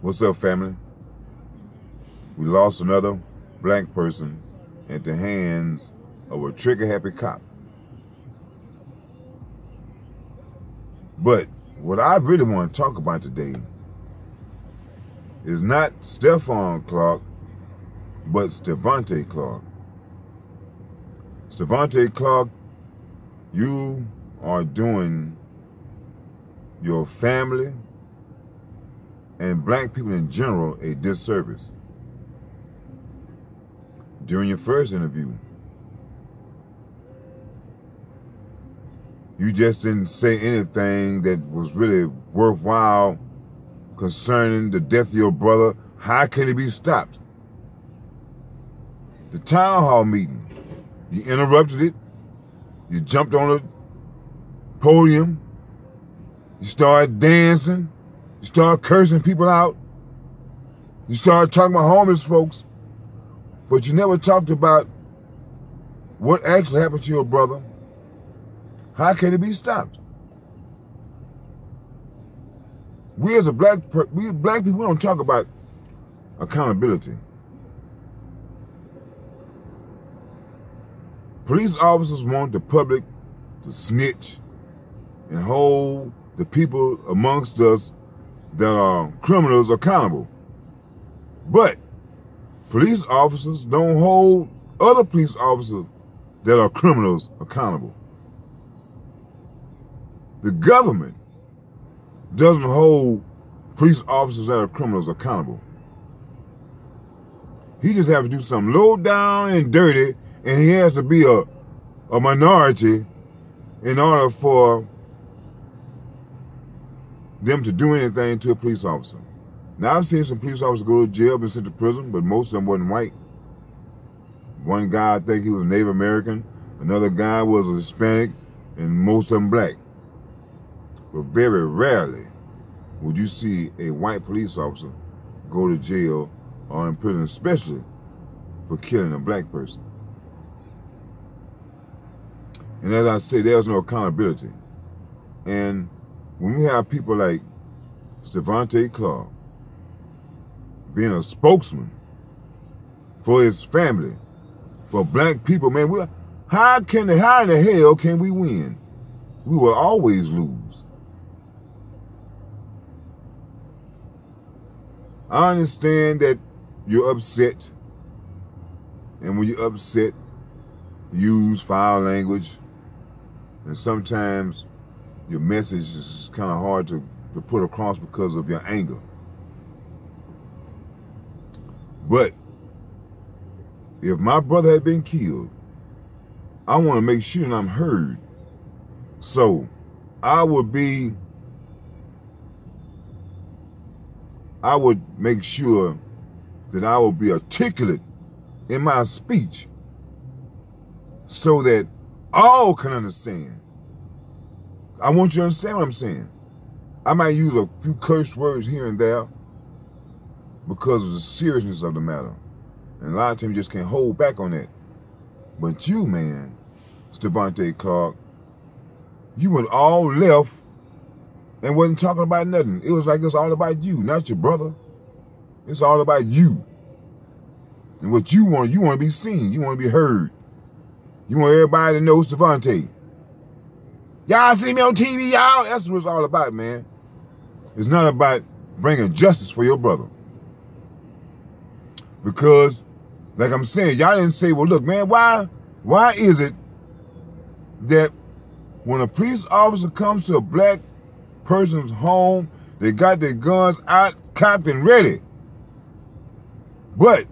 What's up, family? We lost another black person at the hands of a trigger-happy cop. But what I really want to talk about today is not Stevante Clark, but Stevante Clark. Stevante Clark, you are doing your family and black people in general a disservice. During your first interview, you just didn't say anything that was really worthwhile concerning the death of your brother. How can it be stopped? The town hall meeting, you interrupted it. You jumped on the podium. You started dancing. You started cursing people out. You started talking about homeless folks. But you never talked about what actually happened to your brother. How can it be stopped? We as black people, we don't talk about accountability. Police officers want the public to snitch and hold the people amongst us that are criminals accountable. But police officers don't hold other police officers that are criminals accountable. The government doesn't hold police officers that are criminals accountable. He just has to do something low down and dirty, and he has to be a minority in order for them to do anything to a police officer. Now, I've seen some police officers go to jail, been sent to prison, but most of them wasn't white. One guy, I think he was Native American. Another guy was a Hispanic, and most of them black. But very rarely would you see a white police officer go to jail or in prison, especially for killing a black person. And as I say, there's no accountability. And when we have people like Stevante Clark being a spokesman for his family, for black people, man, how in the hell can we win? We will always lose. I understand that you're upset, and when you're upset, you use foul language, and sometimes your message is kind of hard to put across because of your anger. But if my brother had been killed, I want to make sure that I'm heard. So I would make sure that I will be articulate in my speech so that all can understand. I want you to understand what I'm saying. I might use a few curse words here and there because of the seriousness of the matter. And a lot of times you just can't hold back on that. But you, man, Stevante Clark, you went all left and wasn't talking about nothing. It was like it's all about you, not your brother. It's all about you. And what you want to be seen. You want to be heard. You want everybody to know Stevante. Y'all see me on TV, y'all? That's what it's all about, man. It's not about bringing justice for your brother. Because, like I'm saying, y'all didn't say, well, look, man, why is it that when a police officer comes to a black person's home, they got their guns out, cocked, and ready? But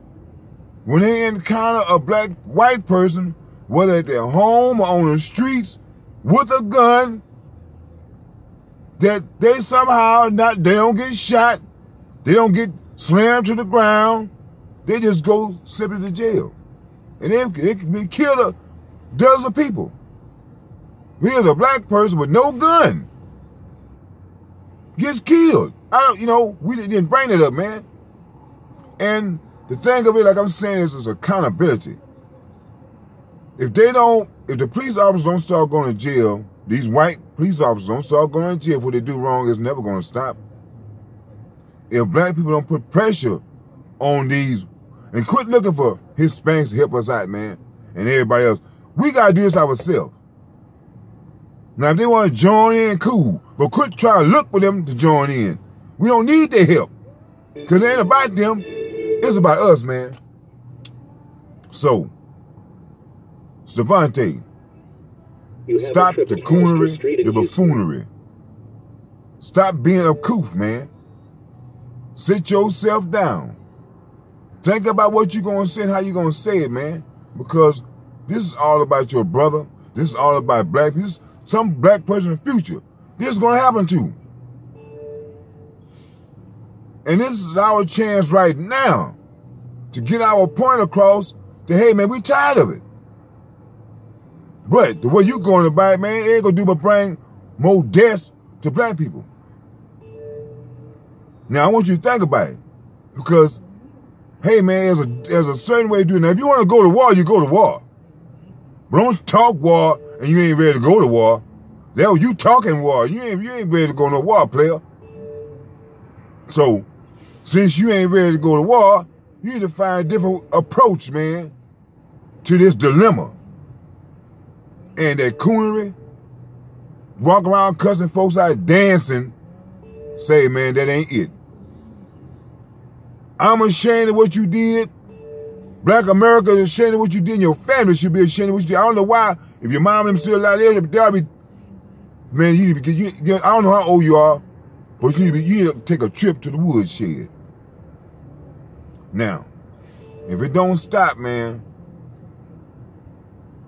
when they encounter a white person, whether at their home or on the streets, with a gun, that they somehow they don't get shot, they don't get slammed to the ground, they just go simply to jail. And then they can kill dozens of people. Here's a black person with no gun gets killed. We didn't bring it up, man. And the thing of it, like I'm saying, is accountability. If the police officers don't start going to jail, these white police officers don't start going to jail for what they do wrong, it's never going to stop. if black people don't put pressure on these and quit looking for Hispanics to help us out, man, and everybody else, we got to do this ourselves. Now, if they want to join in, cool, but quit trying to look for them to join in. We don't need their help, because it ain't about them. It's about us, man. So, Stevante, stop the coonery, the buffoonery. Stop being a coof, man. Sit yourself down. Think about what you're going to say and how you're going to say it, man. Because this is all about your brother. This is all about black people. Some black person in the future, this is going to happen to. And this is our chance right now to get our point across that, hey, man, we tired of it. But the way you going about it, man, it ain't going to do but bring more deaths to black people. Now, I want you to think about it. Because, hey, man, there's a certain way to do it. Now, if you want to go to war, you go to war. But don't talk war and you ain't ready to go to war. That was you talking war. You ain't ready to go to war, player. So, since you ain't ready to go to war, you need to find a different approach, man, to this dilemma. And that coonery, walk around cussing folks out dancing, say, man, that ain't it. I'm ashamed of what you did. Black America is ashamed of what you did, and your family should be ashamed of what you did. I don't know why. If your mom and them still out there, they'll be, man, you need to, I don't know how old you are, but you need to take a trip to the woodshed. Now, if it don't stop, man,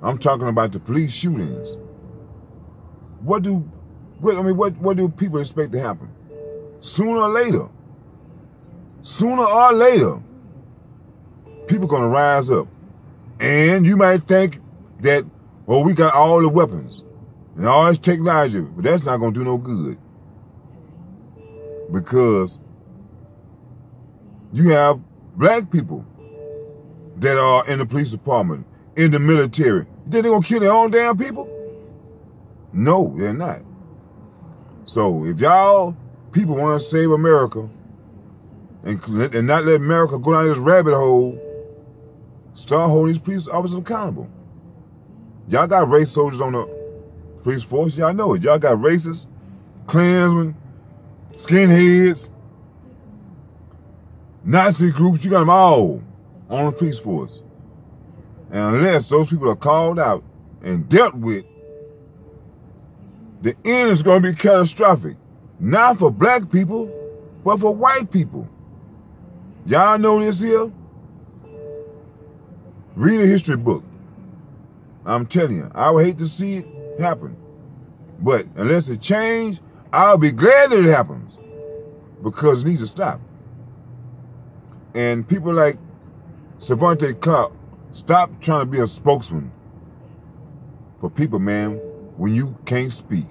I'm talking about the police shootings. What do people expect to happen? Sooner or later, people gonna rise up. And you might think that, well, we got all the weapons and all this technology, but that's not gonna do no good. Because you have black people that are in the police department, in the military. You think they're gonna kill their own damn people? No, they're not. So if y'all people want to save America and not let America go down this rabbit hole, start holding these police officers accountable. Y'all got race soldiers on the police force. Y'all know it. Y'all got racists, Klansmen, skinheads, Nazi groups. You got them all on the police force. And unless those people are called out and dealt with, the end is going to be catastrophic. Not for black people, but for white people. Y'all know this here? Read a history book. I'm telling you, I would hate to see it happen. But unless it change, I'll be glad that it happens. Because it needs to stop. And people like Stevante Clark, stop trying to be a spokesman for people, man, when you can't speak.